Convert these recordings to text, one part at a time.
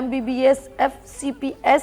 MBBS FCPS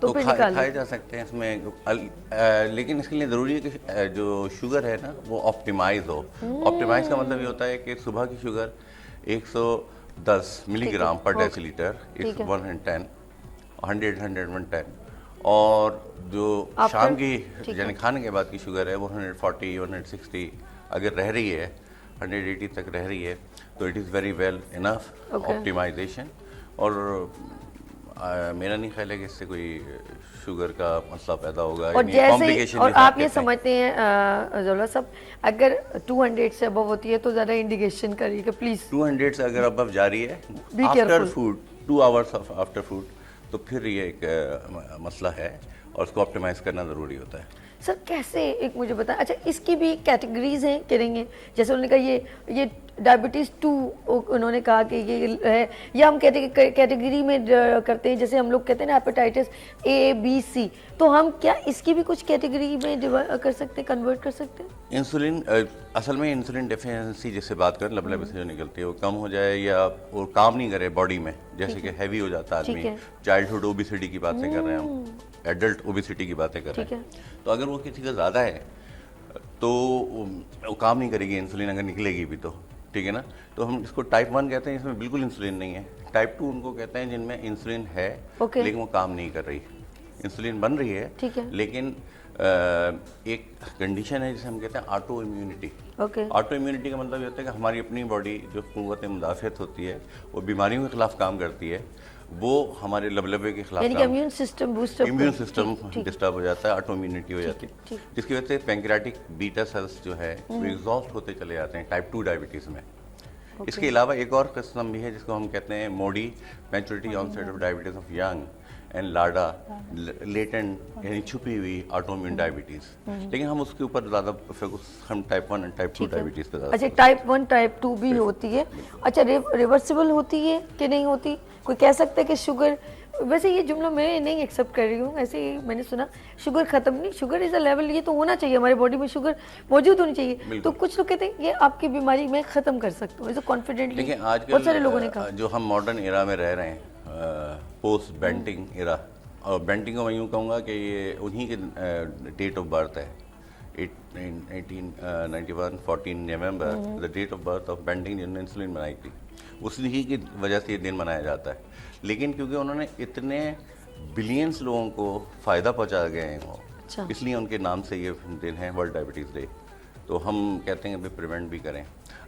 تو پھر نکال کھائے جا سکتے ہیں اس میں. لیکن اس کے لیے ضروری ہے کہ جو شوگر ہے نا وہ آپٹیمائز ہو. آپٹیمائز کا مطلب یہ ہوتا ہے کہ صبح کی شوگر 110 ملی گرام پر ڈیسی لیٹر 110 اور جو شام کی یعنی کھانے کے بعد کی شوگر ہے وہ 140 160 اگر رہ رہی ہے 180 تک رہ رہی ہے تو it is very well enough optimisation. اور میرا نہیں خیال ہے کہ اس سے کوئی شوگر کا مسئلہ پیدا ہوگا. اور جیسے اور آپ یہ سمجھتے ہیں ضلع صاحب اگر 200 سے ابو ہوتی ہے تو زیادہ انڈیکیشن کریے کہ پلیز 200 سے اگر ابو جا رہی ہے after food 2 hours after food تو پھر یہ ایک مسئلہ ہے اور اس کو آپٹیمائز کرنا ضروری ہوتا ہے. سر کیسے ایک مجھے بتائیں. اچھا اس کی بھی کیٹیگریز ہیں کریں گے جیسے انہوں نے کہا یہ ڈائبٹیز 2 انہوں نے کہا کہ یہ ہے یا ہم کیٹیگری میں کرتے ہیں جیسے ہم لوگ کہتے ہیں نا ہیپاٹائٹس A B C تو ہم کیا اس کی بھی کچھ کیٹیگری میں کر سکتے ہیں کنورٹ کر سکتے ہیں؟ انسولین اصل میں انسولین ڈیفینسی جس سے بات کریں لب سے جو نکلتی ہے وہ کم ہو جائے یا وہ کام نہیں کرے باڈی میں جیسے کہ ہیوی ہو جاتا ہے آدمی. چائلڈہڈ اوبیسٹی کی باتیں کر رہے ہیں ہم ایڈلٹ اوبیسٹی کی باتیں کر رہے ہیں تو اگر وہ کسی کا زیادہ ہے تو وہ کام نہیں کرے گی انسولین اگر نکلے گی بھی تو ٹھیک ہے نا. تو ہم اس کو ٹائپ 1 کہتے ہیں جس میں بالکل انسولین نہیں ہے. ٹائپ 2 ان کو کہتے ہیں جن میں انسولین ہے لیکن وہ کام نہیں کر رہی. انسولین بن رہی ہے لیکن ایک کنڈیشن ہے جسے ہم کہتے ہیں آٹو امیونٹی. آٹو امیونٹی کا مطلب یہ ہوتا ہے کہ ہماری اپنی باڈی جو قوت مدافعت ہوتی ہے وہ بیماریوں کے خلاف کام کرتی ہے وہ ہمارے لبلبے کے خلاف امیون سسٹم ڈسٹرب ہو جاتا ہے آٹو امیونٹی ہو جاتی ہے جس کی وجہ سے پینکریاٹک بیٹا سیلز جو ہے وہ ایگزاسٹ ہوتے چلے جاتے ہیں ٹائپ 2 ڈائبٹیز میں. اس کے علاوہ ایک اور قسم بھی ہے جس کو ہم کہتے ہیں MODY maturity onset of diabetes of young and LADA latent یعنی چھپی ہوئی آٹو امیون ڈائبٹیز. لیکن ہم اس کے اوپر زیادہ فوکس ہم ٹائپ 1 اینڈ ٹائپ 2 ڈائبٹیز پہ زیادہ. اچھا ٹائپ 1 ٹائپ 2 بھی ہوتی ہے. اچھا ریورسیبل ہوتی ہے کہ نہیں ہوتی؟ کوئی کہہ سکتا ہے کہ شوگر ویسے یہ جملہ میں نہیں ایکسیپٹ کر رہی ہوں ایسے ہی میں نے سنا شوگر ختم نہیں شوگر از اے لیول یہ تو ہونا چاہیے ہمارے باڈی میں شوگر موجود ہونی چاہیے تو کچھ لوگ کہتے ہیں یہ آپ کی بیماری میں ختم کر سکتا ہوں ایسے کانفیڈنٹلی بہت سارے لوگوں نے کہا. جو ہم ماڈرن ایرا میں رہ رہے ہیں پوسٹ بینٹنگ ایرا اور بینٹنگ کو میں یوں کہوں گا کہ یہ انہی کے ڈیٹ آف برتھ ہے 1891 14 November the date of birth of Banting جنہوں نے انسولین بنائی تھی اسی کی وجہ سے یہ دن منایا جاتا ہے. لیکن کیونکہ انہوں نے اتنے بلینس لوگوں کو فائدہ پہنچا گئے ہیں وہ اس لیے ان کے نام سے یہ دن ہے ورلڈ ڈائبٹیز ڈے. تو ہم کہتے ہیں کہ پریونٹ بھی کریں.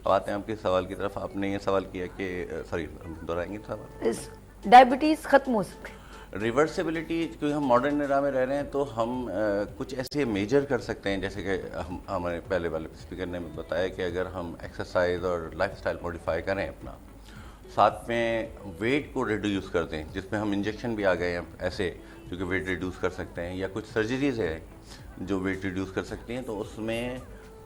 اب آتے ہیں آپ کے سوال کی طرف. آپ نے یہ سوال کیا کہ سوری دہرائیں گے سوال ڈائبٹیز ختم ہو سکتی ریورسیبلٹی کیونکہ ہم ماڈرن ایرا میں رہ رہے ہیں تو ہم کچھ ایسے میجر کر سکتے ہیں جیسے کہ ہمارے پہلے والے اسپیکر نے بتایا کہ اگر ہم ایکسرسائز اور لائف اسٹائل موڈیفائی کریں اپنا ساتھ میں ویٹ کو ریڈیوس کر دیں جس میں ہم انجیکشن بھی آ گئے ہیں ایسے جو کہ ویٹ ریڈیوس کر سکتے ہیں یا کچھ سرجریز ہے جو ویٹ ریڈیوس کر سکتی ہیں تو اس میں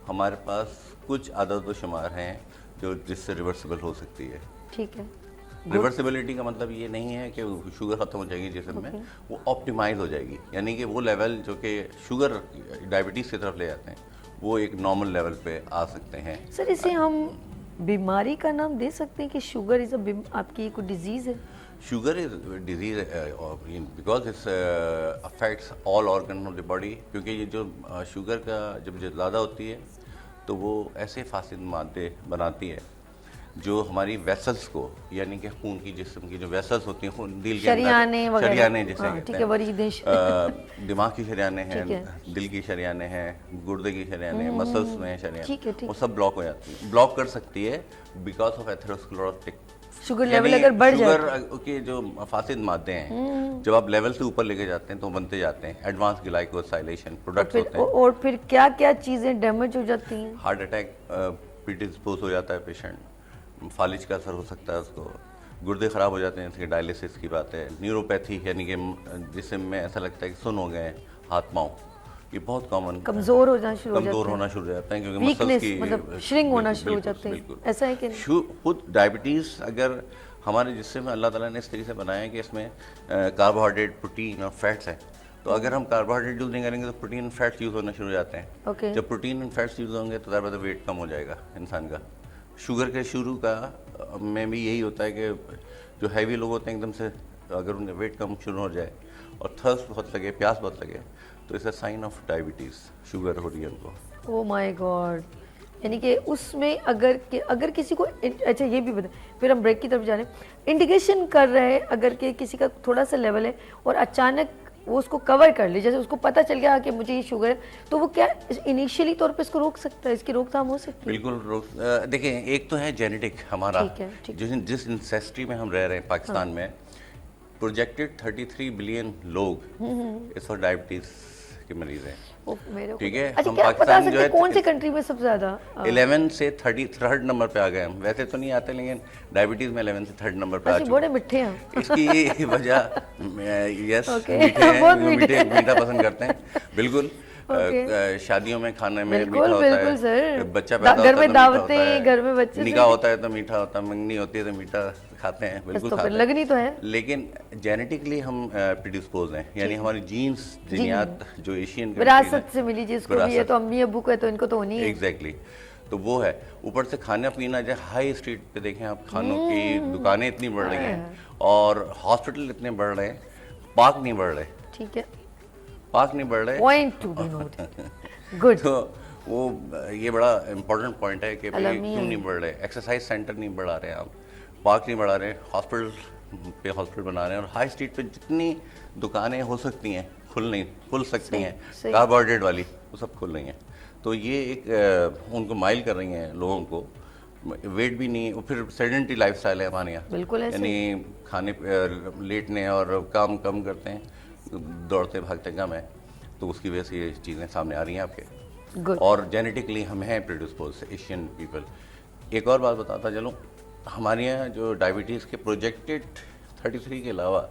ہمارے پاس کچھ عدد و شمار ہیں جو جس سے ریورسیبل ہو سکتی ہے. ٹھیک ہے. ریورسیبلٹی کا مطلب یہ نہیں ہے کہ شوگر ختم ہو جائے گی جسم میں وہ آپٹیمائز ہو جائے گی یعنی کہ وہ لیول جو کہ شوگر ڈائبٹیز کی طرف لے جاتے ہیں وہ ایک نارمل لیول پہ آ سکتے ہیں. سر اسے ہم بیماری کا نام دے سکتے ہیں کہ شوگر از آپ کی کوئی ڈیزیز ہے؟ Sugar is disease because it's affects all organ of the body کیونکہ یہ جو شوگر کا جب زیادہ ہوتی ہے تو وہ ایسے فاسد مادے بناتی ہے جو ہماری ویسلز کو یعنی کہ خون کی جسم کی جو ویسلز ہوتی ہیں خون دل کے شریانے جیسے کہتے ہیں دماغ کی شریانے ہیں دل کی شریانے ہیں گردے کی شریانے ہیں مسلس میں شریانے وہ سب بلاک ہو جاتی ہیں بلاک کر سکتی ہے بیکاز آف ایتھروسکلروٹک شوگر لیول اگر بڑھ جائے شوگر کے جو فاسد مادے ہیں جب آپ لیول سے اوپر لے کے جاتے ہیں تو بنتے جاتے ہیں ایڈوانس گلائکوسائلیشن پروڈکٹس ہوتے ہیں اور پھر کیا کیا چیزیں ڈیمیج ہو جاتی ہیں. ہارٹ اٹیک پریڈسپوز ہو جاتا ہے پیشنٹ فالج کا اثر ہو سکتا ہے اس کو گردے خراب ہو جاتے ہیں جیسے کہ ڈائلیسس کی بات ہے نیوروپیتھی یعنی کہ جسم میں ایسا لگتا ہے کہ سن ہو گئے ہاتھ پاؤں یہ بہت کامن کمزور ہونا شروع ہو جاتا ہے کیونکہ مسلز کی مطلب شرنک ہونا شروع ہو جاتے ہیں ایسا ہے کہ خود ڈائبٹیز اگر ہمارے جسم میں اللہ تعالیٰ نے اس طریقے سے بنایا ہے کہ اس میں کاربوہائیڈریٹ پروٹین اور فیٹس ہیں تو اگر ہم کاربوہائیڈریٹ یوز نہیں کریں گے تو پروٹین اینڈ فیٹس یوز ہونا شروع ہو جاتے ہیں جب پروٹین اینڈ فیٹس یوز ہوں گے تو ظاہر ویٹ کم ہو جائے گا انسان کا. شوگر کے شروع کا میں بھی یہی ہوتا ہے کہ جو ہیوی لوگ ہوتے ہیں ایک دم سے اگر ان کا ویٹ کم شروع ہو جائے اور تھرسٹ بہت لگے, پیاس بہت لگے, تو اس اے سائن آف ڈائبٹیز, شوگر ہو رہی ہے ان کو. او مائی گاڈ, یعنی کہ اس میں اگر کسی کو, اچھا یہ بھی بتائیں پھر ہم بریک کی طرف جا رہے ہیں, انڈیکیشن کر رہے ہیں اگر کہ کسی کا تھوڑا سا لیول ہے اور اچانک وہ اس کو کور کر لی, جیسے اس کو پتہ چل گیا کہ مجھے یہ شوگر ہے, تو وہ کیا انیشیلی طور پہ اس کو روک سکتا ہے, اس کی روک تھام ہو سکتی ہے؟ بالکل دیکھیں, ایک تو ہے جینیٹک ہمارا, جس انسیسٹری میں ہم رہ رہے ہیں پاکستان میں, پروجیکٹڈ 33 بلین لوگ اس وقت ڈائبٹیز کے مریض ہیں. ٹھیک ہے, ہم پاکستان جو ہے کون سی کنٹری میں سب سے زیادہ 11 سے 33rd نمبر پہ آ گئے ہم. ویسے تو نہیں آتے لیکن ڈائبٹیز میں 11 سے 3rd نمبر پہ آ چکے. بڑے میٹھے ہیں اس کی وجہ, یس میٹھا پسند کرتے ہیں بالکل. شادیوں میں کھانے میں میٹھا ہوتا ہے, بچہ پیدا ہوتا ہے تو میٹھا ہوتا ہے, گھر میں بچے نکاح ہوتا ہے تو میٹھا ہوتا ہے, منگنی ہوتی ہے تو میٹھا کھاتے ہیں, بالکل کھاتے ہیں, لگنی تو ہے. لیکن جینیٹکلی ہم پریڈسپوز ہیں, یعنی ہماری جینز جینیات جو ایشین وراثت سے ملی, جس کو بھی ہے تو امی ابو کو ہے تو ان کو تو ہونی ہے. ایگزیکٹلی, تو وہ ہے. اوپر سے کھانا پینا, جیسے ہائی اسٹریٹ پہ دیکھیں آپ, کھانوں کی دکانیں اتنی بڑھ رہی ہیں اور ہاسپٹل اتنے بڑھ رہے ہیں, پارک نہیں بڑھ رہے. ٹھیک ہے, پارک نہیں بڑھ رہے. Point to be noted. Good. تو وہ یہ بڑا امپورٹنٹ پوائنٹ ہے کہ کیوں نہیں بڑھ رہے. ایکسرسائز سینٹر نہیں بڑھا رہے آپ, پارک نہیں بڑھا رہے, ہاسپٹل پہ ہاسپٹل بنا رہے ہیں, اور ہائی اسٹریٹ پہ جتنی دکانیں ہو سکتی ہیں کھل سکتی ہیں کاربوہائیڈریٹ والی, وہ سب کھل رہی ہیں. تو یہ ایک ان کو مائل کر رہی ہیں لوگوں کو. ویٹ بھی نہیں, پھر سیڈنٹری لائف اسٹائل ہے ہمارے یہاں, بالکل, یعنی کھانے لیٹنے اور کام کم کرتے ہیں, دوڑتے بھاگتے کم ہے, تو اس کی وجہ سے یہ چیزیں سامنے آ رہی ہیں آپ کے. اور جینیٹکلی ہم ہیں پریڈسپوز ایشین پیپل. ایک اور بات بتاتا چلوں, ہمارے یہاں جو ڈائبٹیز کے پروجیکٹڈ 33 کے علاوہ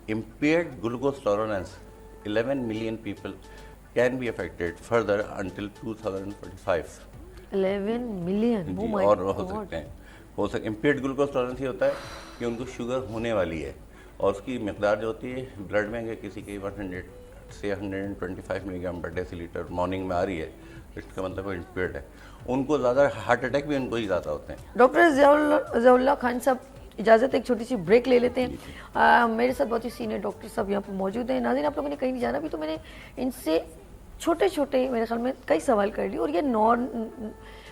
impaired glucose tolerance 11 million people can be affected further until 2045. 11 million, اور ہو سکتے ہیں, impaired glucose tolerance یہ ہوتا ہے کہ ان کو شوگر ہونے والی ہے, اور اس کی مقدار جو ہوتی ہے بلڈ میں, کہ کسی کی 100 سے 125 ملی گرام پر ڈیسی لیٹر مارننگ میں آ رہی ہے, اس کا مطلب وہ امپیئرڈ ہے. ان کو زیادہ ہارٹ اٹیک بھی ان کو ہی زیادہ ہوتے ہیں. ڈاکٹر ضیاء اللہ خان صاحب, اجازت ایک چھوٹی سی بریک لے لیتے ہیں. میرے ساتھ بہت ہی سینئر ڈاکٹر صاحب یہاں پہ موجود ہیں. ناظرین, آپ لوگوں نے کہیں نہیں جانا بھی, تو میں نے ان سے چھوٹے چھوٹے میرے خیال میں کئی سوال کر لیے, اور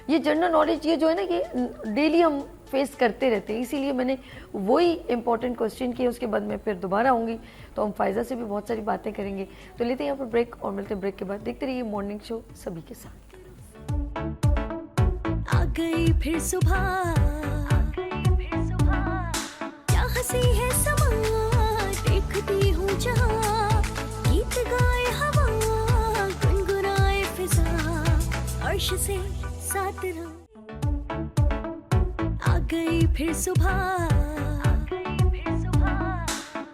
یہ جنرل نالج یہ جو ہے نا, یہ ڈیلی ہم فیس کرتے رہتے ہیں, اسی لیے میں نے وہی امپورٹنٹ کوسچن کیے. اس کے بعد میں پھر دوبارہ آؤں گی تو ہم فائزہ سے بھی بہت ساری باتیں کریں گے. تو لیتے ہیں یہاں پر بریک اور ملتے ہیں بریک کے بعد. دیکھتے رہیے مارننگ شو سبھی کے ساتھ. آ گئی پھر صبح, کیا ہنسی ہے سما, دیکھتی ہوں جہاں, گیت گائے ہوا, گنگنائے فضا, عرش سے ساتھ رہا. آ گئی پھر صبح,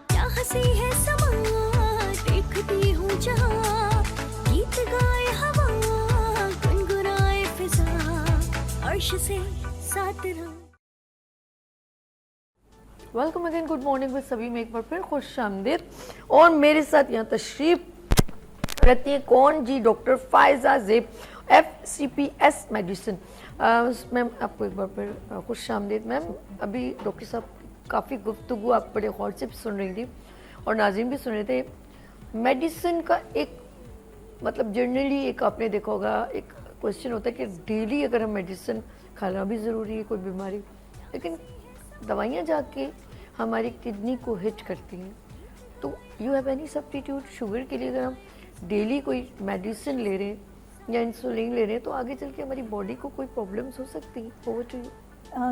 کیا ہنسی ہے سما, دیکھتی ہوں جہاں, گیت گائے ہوا, گنگنائے فضا, عرش سے ساتھ رہا. Welcome again, good morning with سبھی میں ایک بار پھر خوش آمدید. اور میرے ساتھ یہاں تشریف رہتی ہیں کون جی, ڈاکٹر فائزہ زیب, FCPS میڈیسن. میم آپ کو ایک بار پھر خوش آمدید. میم ابھی ڈاکٹر صاحب کافی گفتگو آپ بڑے غور سے بھی سن رہی تھی اور ناظرین بھی سن رہے تھے. میڈیسن کا ایک مطلب جنرلی ایک آپ نے دیکھا ہوگا ایک کوشچن ہوتا ہے کہ ڈیلی اگر ہم میڈیسن کھانا بھی ضروری ہے کوئی بیماری, لیکن دوائیاں جا کے ہماری کڈنی کو ہٹ کرتی ہیں. تو you have any substitute sugar کے لیے؟ اگر ہم ڈیلی کوئی میڈیسن لے رہے ہیں یا انسولین لے رہے ہیں تو آگے چل کے ہماری باڈی کو کوئی پرابلمس ہو سکتی ہیں. Over to you.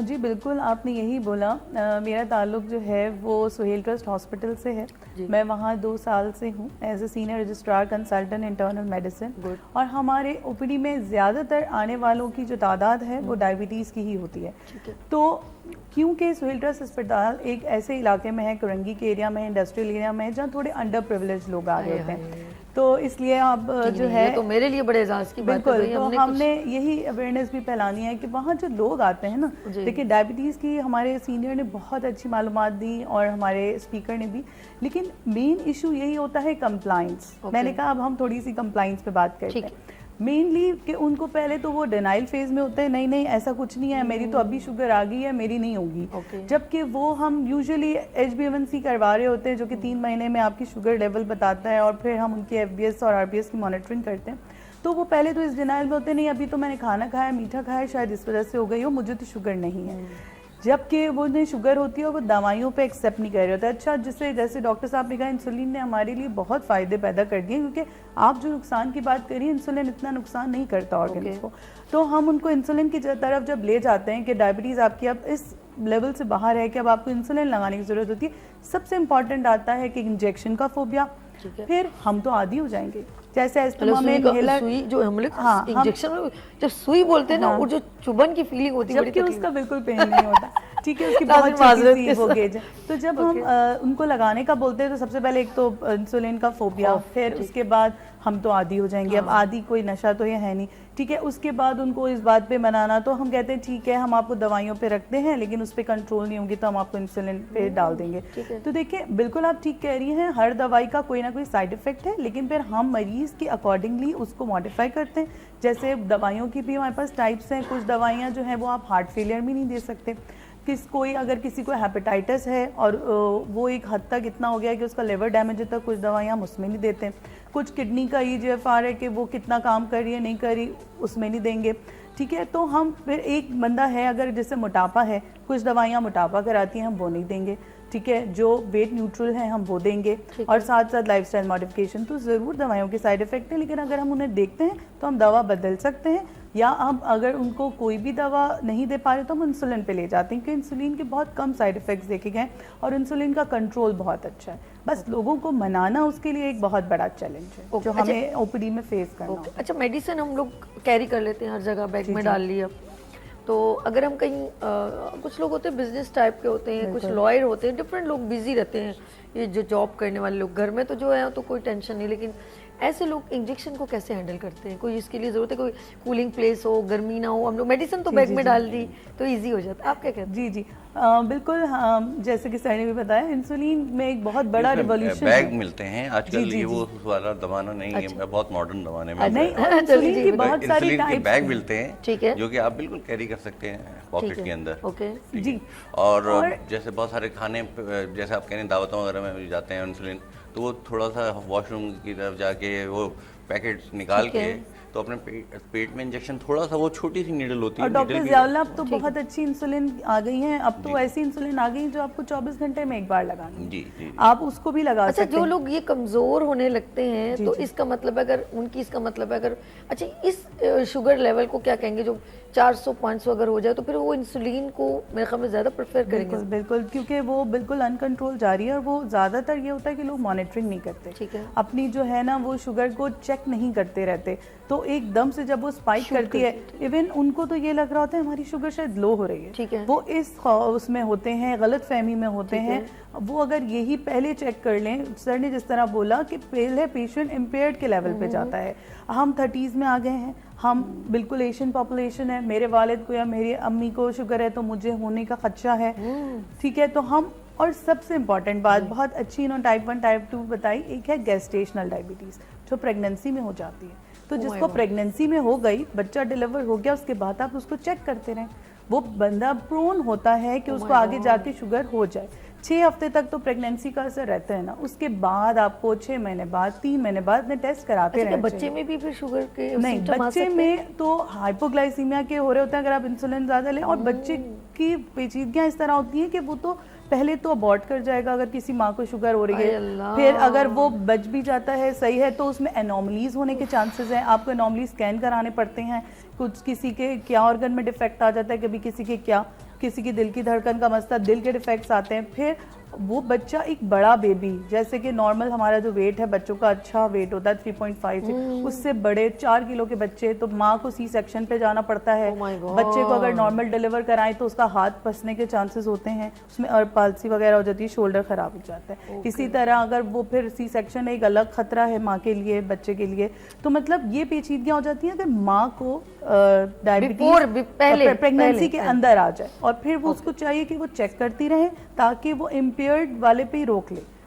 جی بالکل, آپ نے یہی بولا. میرا تعلق جو ہے وہ سہیل ٹرسٹ ہاسپٹل سے ہے. میں وہاں 2 سال سے ہوں as a senior registrar consultant internal medicine. اور ہمارے او پی ڈی میں زیادہ تر آنے والوں کی جو تعداد ہے وہ ڈائبٹیز کی ہی ہوتی ہے. تو کیونکہ سہیل ٹرسٹ اسپتال ایک ایسے علاقے میں ہے, کرنگی کے ایریا میں, انڈسٹریل ایریا میں, جہاں تھوڑے انڈر پریویلیج لوگ آ رہے ہوتے ہیں, تو اس لیے اب جو ہے تو میرے لیے بڑے اعزاز کی بات ہے. بالکل, تو ہم نے یہی اویئرنیس بھی پھیلانی ہے کہ وہاں جو لوگ آتے ہیں نا, دیکھیں ڈائبٹیز کی ہمارے سینئر نے بہت اچھی معلومات دی اور ہمارے اسپیکر نے بھی, لیکن مین ایشو یہی ہوتا ہے کمپلائنس. میں نے کہا اب ہم تھوڑی سی کمپلائنس پہ بات کرتے ہیں. مینلی کہ ان کو پہلے تو وہ ڈینائل فیز میں ہوتا ہے, نہیں نہیں ایسا کچھ نہیں ہے, میری تو ابھی شوگر آ گئی ہے, میری نہیں ہوگی. جبکہ وہ ہم یوزلی HbA1c کروا رہے ہوتے ہیں جو کہ 3 مہینے میں آپ کی شوگر لیول بتاتا ہے, اور پھر ہم ان کی FBS اور RBS کی مانیٹرنگ کرتے ہیں. تو وہ پہلے تو اس ڈینائل میں ہوتے نہیں, ابھی تو میں نے کھانا کھایا, میٹھا کھایا, شاید اس وجہ سے ہو گئی ہو, مجھے تو شوگر نہیں ہے. جبکہ وہ انہیں شوگر ہوتی ہے اور وہ دوائیوں پہ ایکسیپٹ نہیں کر رہے ہوتے. اچھا, جیسے ڈاکٹر صاحب نے کہا انسولین نے ہمارے لیے بہت فائدے پیدا کر دیے, کیونکہ آپ جو نقصان کی بات کریے انسولین اتنا نقصان نہیں کرتا آرگنز کو. تو ہم ان کو انسولین کی طرف جب لے جاتے ہیں کہ ڈائبٹیز آپ کی اب اس لیول سے باہر ہے کہ اب آپ کو انسولین لگانے کی ضرورت ہوتی ہے, سب سے امپورٹنٹ آتا ہے کہ انجیکشن کا فوبیا. پھر ہم تو عادی ہو جائیں گے, جیسے استما میں سوئی جو ہم لوگ انجیکشن میں جب سوئی بولتے ہیں نا, اور جو چبھن کی فیلنگ ہوتی ہے, جبکہ اس کا بالکل پین نہیں ہوتا, ٹھیک ہے, اس کی بہت چھوٹی سی وہ گیج ہے. تو جب ہم ان کو لگانے کا بولتے ہیں تو سب سے پہلے ایک تو انسولین کا فوبیا, پھر اس کے بعد ہم تو عادی ہو جائیں گے. اب عادی کوئی نشہ تو یہ ہے نہیں, ٹھیک ہے. اس کے بعد ان کو اس بات پہ منانا, تو ہم کہتے ہیں ٹھیک ہے ہم آپ کو دوائیوں پہ رکھتے ہیں, لیکن اس پہ کنٹرول نہیں ہوگی تو ہم آپ کو انسولین پہ ڈال دیں گے. تو دیکھیں بالکل آپ ٹھیک کہہ رہی ہیں, ہر دوائی کا کوئی نہ کوئی سائڈ افیکٹ ہے, لیکن پھر ہم مریض کی اکارڈنگلی اس کو ماڈیفائی کرتے ہیں. جیسے دوائیوں کی بھی ہمارے پاس ٹائپس ہیں, کچھ دوائیاں جو ہیں وہ آپ ہارٹ فیلئر میں نہیں دے سکتے. اگر کسی کو ہیپیٹائٹس ہے اور وہ ایک حد تک اتنا ہو گیا ہے کہ اس کا لیور ڈیمیج ہے, تو کچھ دوائیاں ہم اس میں نہیں دیتے. کچھ کڈنی کا EGFR ہے کہ وہ کتنا کام کر رہی ہے نہیں کر رہی, اس میں نہیں دیں گے, ٹھیک ہے. تو ہم پھر ایک بندہ ہے اگر جیسے موٹاپا ہے, کچھ دوائیاں موٹاپا کراتی ہیں, ہم وہ نہیں دیں گے, ٹھیک ہے. جو ویٹ نیوٹرل ہیں ہم وہ دیں گے, اور ساتھ ساتھ لائف سٹائل ماڈیفکیشن. تو ضرور دوائیوں کے سائڈ افیکٹ ہیں, لیکن اگر ہم انہیں دیکھتے ہیں تو ہم دوا بدل سکتے ہیں, یا ہم اگر ان کو کوئی بھی دوا نہیں دے پا رہے تو ہم انسولین پہ لے جاتے ہیں, کیونکہ انسولین کے بہت کم سائڈ افیکٹس دیکھے گئے اور انسولین کا کنٹرول بہت اچھا ہے. بس لوگوں کو منانا اس کے لیے ایک بہت بڑا چیلنج ہے جو ہمیں OPD میں فیس کرنا ہے. اچھا, میڈیسن ہم لوگ کیری کر لیتے ہیں ہر جگہ, بیگ میں ڈال لیا, تو اگر ہم کہیں کچھ لوگ ہوتے ہیں بزنس ٹائپ کے ہوتے ہیں, کچھ لائر ہوتے ہیں, ڈفرینٹ لوگ بزی رہتے ہیں, یہ جو جاب کرنے والے لوگ, گھر میں تو جو ہے تو کوئی ٹینشن نہیں, لیکن ایسے لوگ انجیکشن کو کیسے ہینڈل کرتے ہیں؟ کوئی اس کے لیے ضرورت ہے, کوئی کولنگ پلیس ہو, گرمی نہ ہو, ہم لوگ میڈیسن تو بیگ میں ڈال دی تو ایزی ہو جاتا ہے, آپ کیا کہتے ہیں؟ جی بالکل, جیسے کہ سر نے بھی بتایا انسولین میں ایک بہت بڑا ریولیوشن بیگ ملتے ہیں آج کل, یہ وہ والا زمانہ نہیں ہے, بہت ماڈرن زمانے میں انسولین کی بہت ساری ٹائپس بیگ ملتے ہیں جو کہ آپ بالکل کیری کر سکتے ہیں پاکٹ کے اندر. جی, اور جیسے بہت سارے کھانے, جیسے آپ کہہ رہے ہیں دعوتوں وغیرہ میں جاتے ہیں انسولین, تو وہ تھوڑا سا واش روم کی طرف جا کے وہ پیکٹ نکال کے تو اپنے پیٹ میں انجیکشن, تھوڑا سا وہ چھوٹی سی نیڈل ہوتی ہے. اور ڈاکٹر ضیاء اللہ اب تو بہت اچھی انسولین آ گئی ہیں, اب تو ایسی انسولین آ گئی جو آپ کو 24 گھنٹے میں ایک بار لگانی, جی آپ اس کو بھی لگا سکتے ہیں. اچھا, جو لوگ یہ کمزور ہونے لگتے ہیں تو اس کا مطلب اگر ان کی, اس کا مطلب اگر اچھا اس شوگر لیول کو کیا کہیں گے, جو 400-500 اگر ہو جائے تو پھر وہ انسولین کو میرے خیال میں زیادہ پریفر کریں گے. بالکل, کیونکہ وہ بالکل ان کنٹرول جاری ہے, اور وہ زیادہ تر یہ ہوتا ہے کہ لوگ مانیٹرنگ نہیں کرتے, ٹھیک ہے, اپنی جو ہے نا وہ شوگر کو چیک نہیں کرتے رہتے, تو ایک دم سے جب وہ اسپائک کرتی ہے, ایون ان کو تو یہ لگ رہا ہوتا ہے ہماری شوگر شاید لو ہو رہی ہے, ٹھیک ہے, وہ اس میں ہوتے ہیں, غلط فہمی میں ہوتے ہیں. وہ اگر یہی پہلے چیک کر لیں, سر نے جس طرح بولا کہ پہلے پیشنٹ امپیئرڈ کے لیول پہ جاتا ہے, ہم 30s میں آ گئے ہیں, ہم بالکل ایشین پاپولیشن ہے, میرے والد کو یا میری امی کو شوگر ہے تو مجھے ہونے کا خدشہ ہے, ٹھیک ہے. تو ہم, اور سب سے امپورٹنٹ بات بہت اچھی انہوں نے ٹائپ 1 ٹائپ 2 بتائی, ایک ہے گیسٹیشنل ڈائبٹیز جو پریگننسی میں ہو جاتی ہے. تو جس کو پریگننسی میں ہو گئی, بچہ ڈیلیور ہو گیا, اس کے بعد آپ اس کو چیک کرتے رہیں, وہ بندہ پرون ہوتا ہے کہ اس کو آگے جا کے شوگر ہو جائے. 6 ہفتے تک تو پریگننسی کا اثر رہتا ہے نا, اس کے بعد آپ کو 6 مہینے بعد, 3 مہینے بعد اپنے ٹیسٹ کراتے رہنا. بچے میں بھی پھر شوگر کے نہیں, بچے میں تو ہائپوگلائسیمیا کے ہو رہے ہوتے ہیں اگر آپ انسولین زیادہ لیں, اور بچے کی پیچیدگیاں اس طرح ہوتی ہیں کہ وہ تو پہلے تو ابورٹ کر جائے گا اگر کسی ماں کو شوگر ہو رہی ہے, پھر اگر وہ بچ بھی جاتا ہے صحیح ہے تو اس میں انوملیز ہونے کے چانسز ہیں, آپ کو انوملی اسکین کرانے پڑتے ہیں, کچھ کسی کے کیا آرگن میں ڈیفیکٹ آ جاتا ہے, کبھی کسی کے کیا, کسی کی دل کی دھڑکن کا مسئلہ, دل کے ڈیفیکٹس آتے ہیں. پھر وہ بچہ ایک بڑا بیبی, جیسے کہ نارمل ہمارا جو ویٹ ہے بچوں کا اچھا ویٹ ہوتا ہے 3.5 سے, اس سے بڑے 4 کلو کے بچے, تو ماں کو سی سیکشن پہ جانا پڑتا ہے. بچے کو اگر نارمل ڈیلیور کرائیں تو اس کا ہاتھ پھنسنے کے چانسز ہوتے ہیں, اس میں پالسی وغیرہ ہو جاتی ہے, شولڈر خراب ہو جاتا ہے. اسی طرح اگر وہ پھر سی سیکشن ایک الگ خطرہ ہے ماں کے لیے, بچے کے لیے. تو مطلب یہ پیچیدگیاں ہو جاتی ہیں اگر ماں کو ڈائبٹیز پریگننسی کے اندر آ جائے, اور پھر وہ اس کو چاہیے کہ وہ چیک کرتی رہے تاکہ وہ امپیئرڈ والے پہ ہی روک لے.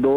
2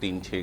3-6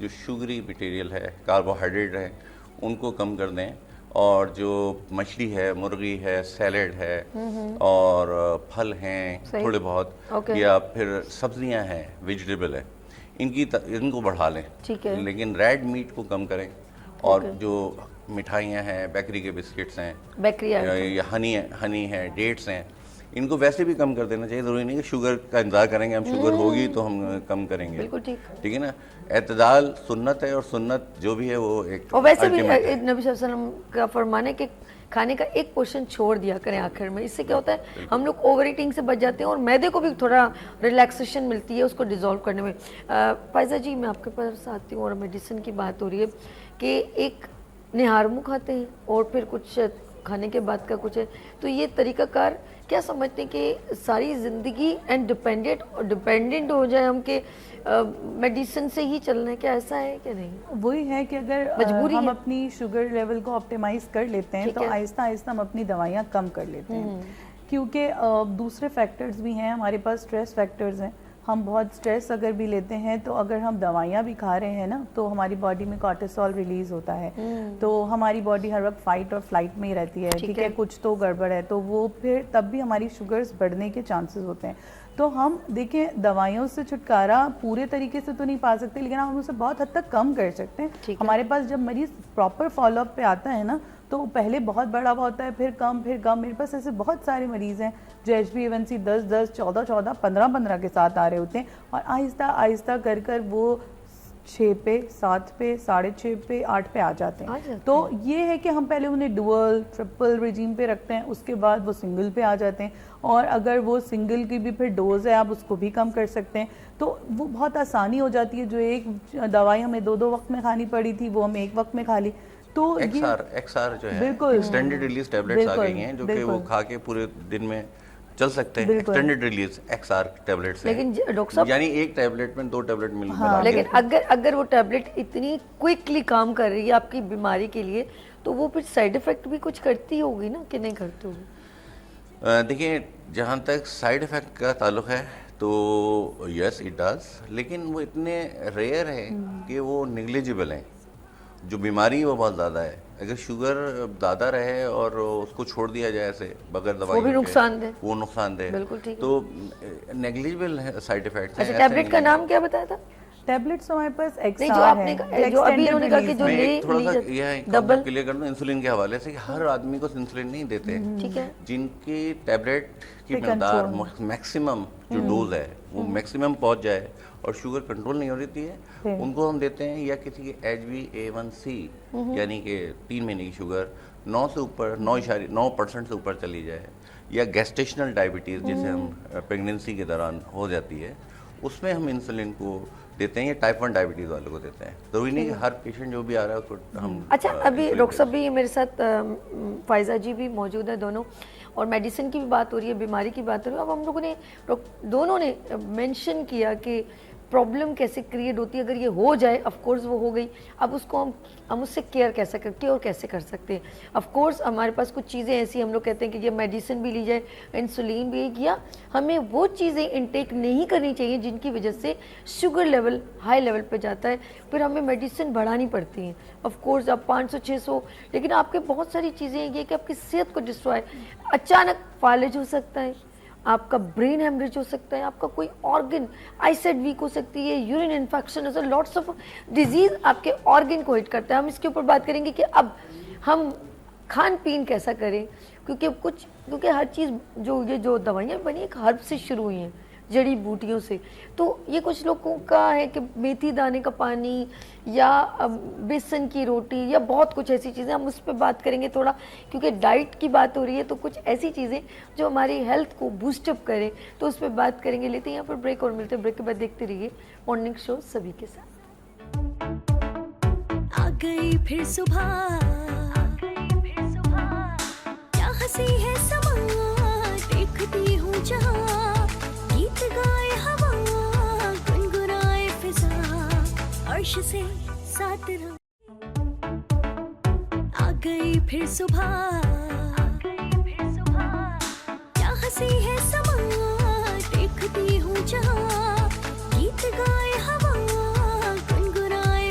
جو شوگری مٹیریل ہے, کاربوہائیڈریٹ ہے, ان کو کم کر دیں, اور جو مچھلی ہے, مرغی ہے, سیلڈ ہے, اور پھل ہیں تھوڑے بہت, یا پھر سبزیاں ہیں, ویجیٹیبل ہے, ان کو بڑھا لیں, لیکن ریڈ میٹ کو کم کریں. اور جو مٹھائیاں ہیں, بیکری کے بسکٹس ہیں, یا ہنی ہے, ڈیٹس ہیں, ان کو ویسے بھی کم کر دینا چاہیے. ضروری نہیں کہ شوگر کا انتظار کریں گے, ہم شوگر ہوگی تو ہم کم کریں گے. ٹھیک ہے نا, اعتدال سنت ہے, اور سنت جو بھی ہے وہ ایک, اور ویسے بھی نبی صلی اللہ علیہ وسلم کا فرمان ہے کہ کھانے کا ایک پورشن چھوڑ دیا کریں آخر میں. اس سے کیا ہوتا ہے, ہم لوگ اوور ایٹنگ سے بچ جاتے ہیں, اور میدے کو بھی تھوڑا ریلیکسیشن ملتی ہے اس کو ڈیزالو کرنے میں. فائزہ جی, میں آپ کے پاس آتی ہوں, اور میڈیسن کی بات ہو رہی ہے کہ ایک نہار منہ کھاتے ہیں اور پھر کچھ کھانے کے بعد کا کچھ ہے, تو یہ طریقہ کار کیا سمجھتے ہیں کہ ساری زندگی ڈپینڈنٹ ہو جائے ہم کہ میڈیسن سے ہی چلنا ہے, کیا ایسا ہے کہ نہیں؟ وہی ہے کہ اگر ہم اپنی شوگر لیول کو آپٹیمائز کر لیتے ہیں تو آہستہ آہستہ ہم اپنی دوائیاں کم کر لیتے ہیں, کیونکہ دوسرے فیکٹرز بھی ہیں ہمارے پاس, اسٹریس فیکٹرز ہیں. ہم بہت اسٹریس اگر بھی لیتے ہیں تو اگر ہم دوائیاں بھی کھا رہے ہیں نا, تو ہماری باڈی میں کارٹیسول ریلیز ہوتا ہے, تو ہماری باڈی ہر وقت فائٹ اور فلائٹ میں ہی رہتی ہے. ٹھیک ہے, کچھ تو گڑبڑ ہے, تو وہ پھر تب بھی ہماری شوگرز بڑھنے کے چانسز ہوتے ہیں. تو ہم دیکھیں, دوائیوں سے چھٹکارا پورے طریقے سے تو نہیں پا سکتے, لیکن ہم اسے بہت حد تک کم کر سکتے ہیں. ہمارے پاس جب مریض پراپر فالو اپ پہ آتا ہے نا, تو پہلے بہت بڑا ہوتا ہے, پھر کم, پھر کم. میرے پاس ایسے بہت سارے مریض ہیں جو HbA1c 10, 14, 15 کے ساتھ آ رہے ہوتے ہیں, اور آہستہ آہستہ کر وہ 6 پہ, 7 پہ, 6.5 پہ, 8 پہ آ جاتے ہیں. تو یہ ہے کہ ہم پہلے انہیں ڈوئل, ٹرپل رجیم پہ رکھتے ہیں, اس کے بعد وہ سنگل پہ آ جاتے ہیں, اور اگر وہ سنگل کی بھی پھر ڈوز ہے, آپ اس کو بھی کم کر سکتے ہیں. تو وہ بہت آسانی ہو جاتی ہے. جو ایک دوائی ہمیں 2 وقت میں کھانی پڑی تھی, وہ ہم 1 وقت میں کھا لی. تو XR جو ہے, ایکسٹینڈڈ ریلیز ٹیبلٹس آ گئی ہیں, جو کہ وہ کھا کے پورے دن میں چل سکتے ہیں. ایکسٹینڈڈ ریلیز XR ٹیبلٹس ہیں, لیکن ڈاکٹر صاحب, یعنی ایک ٹیبلٹ میں 2 ٹیبلٹ مل گئے. لیکن اگر وہ ٹیبلٹ اتنی کوئکلی کام کر رہی ہے آپ کی بیماری کے لیے, تو وہ پھر سائیڈ افیکٹ بھی کچھ کرتی ہوگی نا, کہ نہیں کرتی ہوگی؟ دیکھیں, جہاں تک سائیڈ افیکٹ کا تعلق ہے تو یس اٹ ڈز, لیکن وہ اتنے ریئر ہیں کہ وہ نیگلیجبل ہیں. جو بیماری ہے وہ بہت زیادہ ہے. اگر شوگر زیادہ رہے اور اس کو چھوڑ دیا جائے ایسے بغیر دوائی, وہ بھی نقصان دہ. تو نیگلیجبل سائیڈ افیکٹس ہیں. ٹیبلٹ کا نام کیا بتایا تھا؟ ٹیبلٹس ہمارے پاس ڈبل کلیئر کر دوں انسولین کے حوالے سے, کہ ہر آدمی کو انسولین نہیں دیتے. جن کی ٹیبلٹ کی مقدار میکسیمم جو ڈوز ہے وہ میکسیمم پہنچ جائے اور شوگر کنٹرول نہیں ہو رہی ہے, ان کو ہم دیتے ہیں. یا کسی کی HbA1c یعنی کہ 3 مہینے کی شوگر 9 سے اوپر 9% سے اوپر چلی جائے, یا گیسٹیشنل ڈائبٹیز جسے ہم پریگننسی کے دوران ہو جاتی ہے, اس میں ہم انسولین کو دیتے ہیں. یا ٹائپ 1 ڈائبٹیز والوں کو دیتے ہیں. ضروری نہیں کہ ہر پیشنٹ جو بھی آ رہا ہے اس کو ہم. اچھا, ابھی ڈاکٹر صاحب بھی میرے ساتھ, فائزہ جی بھی موجود ہیں دونوں, اور میڈیسن کی بھی بات ہو رہی ہے, بیماری کی بات ہو رہی ہے. اب ہم لوگوں نے دونوں نے مینشن کیا کہ پرابلم کیسے کریٹ ہوتی ہے. اگر یہ ہو جائے آف کورس وہ ہو گئی, اب اس کو ہم اس سے کیئر کیسے کر سکتے ہیں. آف کورس ہمارے پاس کچھ چیزیں ایسی ہم لوگ کہتے ہیں کہ یہ میڈیسن بھی لی جائے, انسولین بھی, یا ہمیں وہ چیزیں انٹیک نہیں کرنی چاہیے جن کی وجہ سے شوگر لیول ہائی لیول پہ جاتا ہے, پھر ہمیں میڈیسن بڑھانی پڑتی ہیں. آف کورس آپ 500-600, لیکن آپ کے بہت ساری چیزیں یہ کہ آپ کی صحت کو ڈسٹرائے, اچانک فالج ہو سکتا ہے, آپ کا برین ہیمریج ہو سکتا ہے, آپ کا کوئی آرگن آئی سائٹ ویک ہو سکتی ہے, urine infection, lots of disease آپ کے آرگن کو ہٹ کرتا ہے. ہم اس کے اوپر بات کریں گے کہ اب ہم کھان پین کیسا کریں, کیونکہ ہر چیز جو دوائیاں بنی ایک ہرب سے شروع ہوئی ہیں, جڑی بوٹیوں سے. تو یہ کچھ لوگوں کا ہے کہ میتھی دانے کا پانی یا بیسن کی روٹی یا بہت کچھ ایسی چیزیں, ہم اس پہ بات کریں گے تھوڑا, کیونکہ ڈائٹ کی بات ہو رہی ہے. تو کچھ ایسی چیزیں جو ہماری ہیلتھ کو بوسٹ اپ کریں, تو اس پہ بات کریں گے. لیتے ہیں یہاں پر بریک اور ملتے ہیں, بریک کے بعد دیکھتے رہیے مارننگ شو سبھی کے ساتھ. آ گئی پھر صبح, کیا ہنسی ہے سما, دیکھتی ہوں جہاں, گیت گائے ہوا, گنگنائے فضا, عرش سے ساتھ رہا. آ گئی پھر صبح, کیا ہنسی ہے سما, دیکھتی ہوں جہاں, گیت گائے ہوا, گنگنائے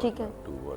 2,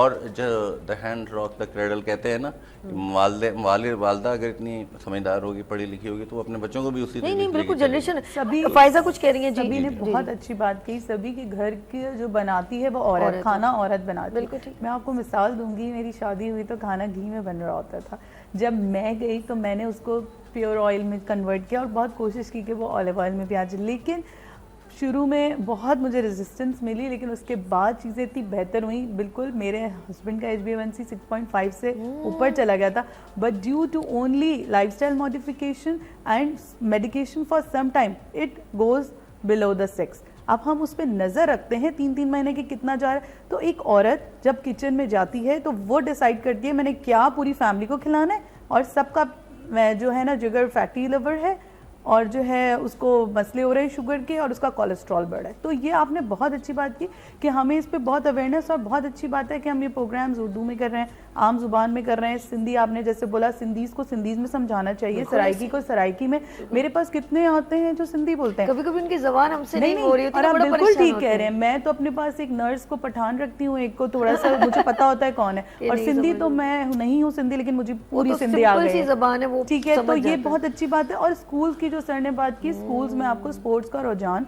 اور جو the hand rock the cradle کہتے ہیں نا، والدہ اگر اتنی سمجھدار ہوگی، پڑھی لکھی ہوگی، تو اپنے بچوں کو بھی اسی نہیں بالکل جنریشن سبھی فائزہ کچھ کہہ رہی ہیں جی. سبھی نے بہت اچھی بات کہی. سبھی کے گھر کی جو بناتی ہے وہ عورت، کھانا عورت بناتی ہے. میں آپ کو مثال دوں گی، میری شادی ہوئی تو کھانا گھی میں بن رہا ہوتا تھا. جب میں گئی تو میں نے اس کو پیور آئل میں کنورٹ کیا اور بہت کوشش کی کہ وہ آلیو آئل میں بھی آ جائے. لیکن شروع میں بہت مجھے ریزسٹنس ملی، لیکن اس کے بعد چیزیں اتنی بہتر ہوئیں. بالکل میرے ہسبینڈ کا HbA1c 6.5 سے اوپر چلا گیا تھا، but due to only lifestyle modification and medication for some time it goes below the 6. اب ہم اس پہ نظر رکھتے ہیں 3 مہینے کے کتنا جا رہا ہے. تو ایک عورت جب کچن میں جاتی ہے تو وہ ڈیسائیڈ کرتی ہے میں نے کیا پوری فیملی کو کھلانا ہے، اور سب کا جو ہے نا جگر فیٹی لیور ہے، اور جو ہے اس کو مسئلے ہو رہے ہیں شوگر کے، اور اس کا کولیسٹرول بڑھ رہا ہے. تو یہ آپ نے بہت اچھی بات کی کہ ہمیں اس پہ بہت اویئرنیس، اور بہت اچھی بات ہے کہ ہم یہ پروگرامز اردو میں کر رہے ہیں، عام زبان میں کر رہے ہیں. سندھی آپ نے جیسے بولا، سندھیز کو سندھیز میں سمجھانا چاہیے، سرائکی کو سرائکی میں. میرے پاس کتنے آتے ہیں جو سندھی بولتے ہیں، کبھی کبھی ان کی زبان ہم سے نہیں ہو رہی ہوتی. اور آپ بالکل ٹھیک کہہ رہے ہیں. میں تو اپنے پاس ایک نرس کو پٹھان رکھتی ہوں، ایک کو تھوڑا سا مجھے پتا ہوتا ہے کون ہے. اور سندھی تو میں نہیں ہوں سندھی، لیکن مجھے پوری سندھی آ گئی زبان ہے وہ. ٹھیک ہے، تو یہ بہت اچھی بات ہے. اور اسکول کی جو سر نے بات کی، اسکولز میں آپ کو اسپورٹس کا رجحان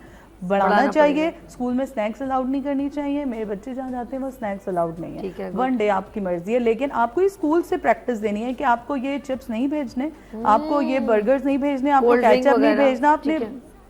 بڑھانا چاہیے. اسکول میں سنیکس الاؤڈ نہیں کرنی چاہیے. میرے بچے جہاں جاتے ہیں وہ سنیکس الاؤڈ نہیں ہے. 1 ڈے آپ کی مرضی ہے، لیکن آپ کو اسکول سے پریکٹس دینی ہے کہ آپ کو یہ چپس نہیں بھیجنے، آپ کو یہ برگرز نہیں بھیجنے، آپ کو کیچپ نہیں بھیجنا. آپ نے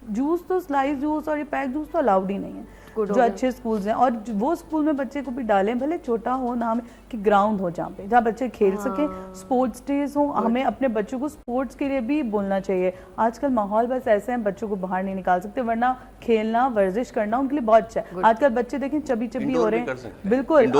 جوس تو سلائس جوس اور یہ پیک جوس تو الاؤڈ ہی نہیں ہے جو اچھے اسکولز ہیں. اور وہ اسکول میں بچے کو بھی ڈالیں، بھلے چھوٹا ہو نام کہ گراؤنڈ ہو جہاں پہ جہاں بچے کھیل سکیں، اسپورٹس ڈیز ہوں. ہمیں اپنے بچوں کو اسپورٹس کے لیے بھی بولنا چاہیے. آج کل ماحول بس ایسے ہیں، بچوں کو باہر نہیں نکال سکتے، ورنہ کھیلنا ورزش کرنا ان کے لیے بہت اچھا ہے. آج کل بچے دیکھیں چبی ہو رہے ہیں. بالکل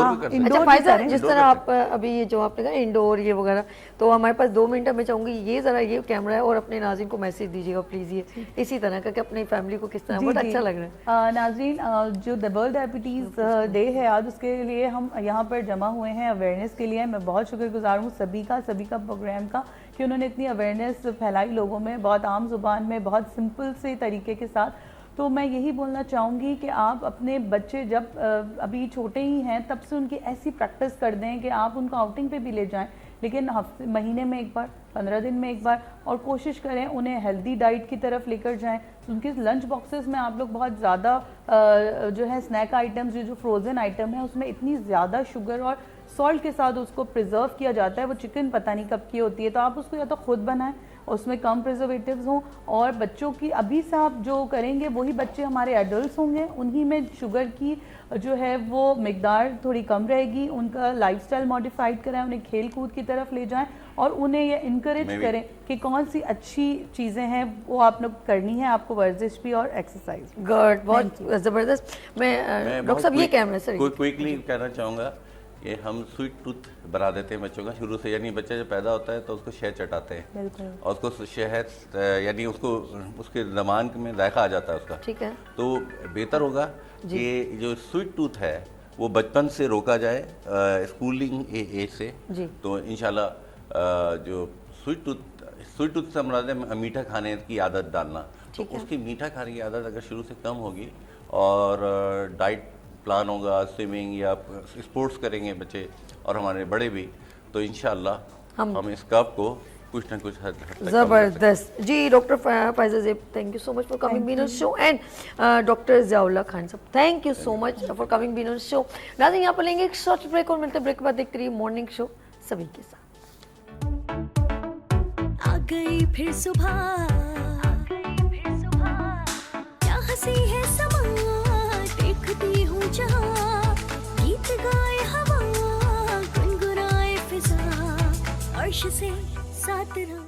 فائزہ، جس طرح آپ ابھی یہ جو آپ نے کہا انڈور یہ وغیرہ، تو ہمارے پاس 2 منٹ میں چاہوں گی یہ ذرا یہ کیمرہ ہے اور اپنے ناظرین کو میسج دیجیے گا پلیز، یہ اسی طرح کا کہ اپنی فیملی کو کس طرح. بہت اچھا لگ رہا ہے. ناظرین، جو ورلڈ ڈائبٹیز ڈے ہے آج، اس کے لیے ہم یہاں پر جمع ہوئے ہیں اویئرنیس کے لیے. میں بہت شکر گزار ہوں سبھی کا پروگرام کا کہ انہوں نے اتنی اویئرنیس پھیلائی لوگوں میں، بہت عام زبان میں، بہت سمپل سے طریقے کے ساتھ. تو میں یہی بولنا چاہوں گی کہ آپ اپنے بچے جب ابھی چھوٹے ہی ہیں تب سے ان کی ایسی پریکٹس کر دیں کہ آپ ان کو آؤٹنگ پہ بھی لے جائیں، لیکن مہینے میں ایک بار، 15 دن میں ایک بار. اور کوشش کریں انہیں ہیلدی ڈائٹ کی طرف لے کر جائیں. ان کے لنچ باکسز میں آپ لوگ بہت زیادہ جو ہے اسنیک آئٹمز، جو فروزن آئٹم ہے، اس میں اتنی زیادہ شوگر اور سالٹ کے ساتھ اس کو پریزرو کیا جاتا ہے. وہ چکن پتہ نہیں کب کی ہوتی ہے، تو آپ اس کو یا تو خود بنائیں، اس میں کم پریزرویٹیوز ہوں. اور بچوں کی ابھی سے آپ جو کریں گے وہی بچے ہمارے ایڈلٹس ہوں گے، انہی میں شوگر کی جو ہے وہ مقدار تھوڑی کم رہے گی. ان کا لائف اسٹائل ماڈیفائڈ کریں، انہیں کھیل کود کی طرف لے جائیں، اور انہیں یہ انکریج کریں کہ کون سی اچھی چیزیں ہیں وہ آپ نے کرنی ہے. آپ کو ورزش بھی اور ایکسرسائز. گڈ، بہت زبردست. میں ڈاکٹر صاحب یہ کیمرہ سر کوئکلی کہنا چاہوں گا کہ ہم سویٹ ٹوتھ بنا دیتے ہیں بچوں کا شروع سے. یعنی بچہ جب پیدا ہوتا ہے تو اس کو شہد چٹاتے ہیں، اور اس کو شہد یعنی اس کو اس کے زبان میں ذائقہ آ جاتا ہے اس کا. ٹھیک ہے، تو بہتر ہوگا کہ جو سویٹ ٹوتھ ہے وہ بچپن سے روکا جائے، اسکولنگ ایج سے. تو انشاءاللہ جو سویٹ ٹوتھ سے مراد ہے میٹھا کھانے کی عادت ڈالنا. تو اس کی میٹھا کھانے کی عادت اگر شروع سے کم ہوگی، اور ڈائٹ پلان ہوگا، سوئمنگ یا اسپورٹس کریں گے بچے اور ہمارے بڑے بھی، تو انشاءاللہ ہم اس کپ کو کچھ نہ کچھ حد تک زبردست. جی doctor Faiza Zeb, thank you so much for coming been on show. And doctor Ziaullah Khan صاحب، thank you so much for coming been on show. ناظرین یہاں پر لیں گے ایک شارٹ بریک، اور ملتے بریک کے بعد دیکھتے رہیے مارننگ شو سبھی کے ساتھ. آ گئی پھر صبح، کیا ہنسی ہے سما، دیکھتی ہوں جہاں، گیت گائے ہوا، گنگنائے فضا، عرش سے ساتھ رہا.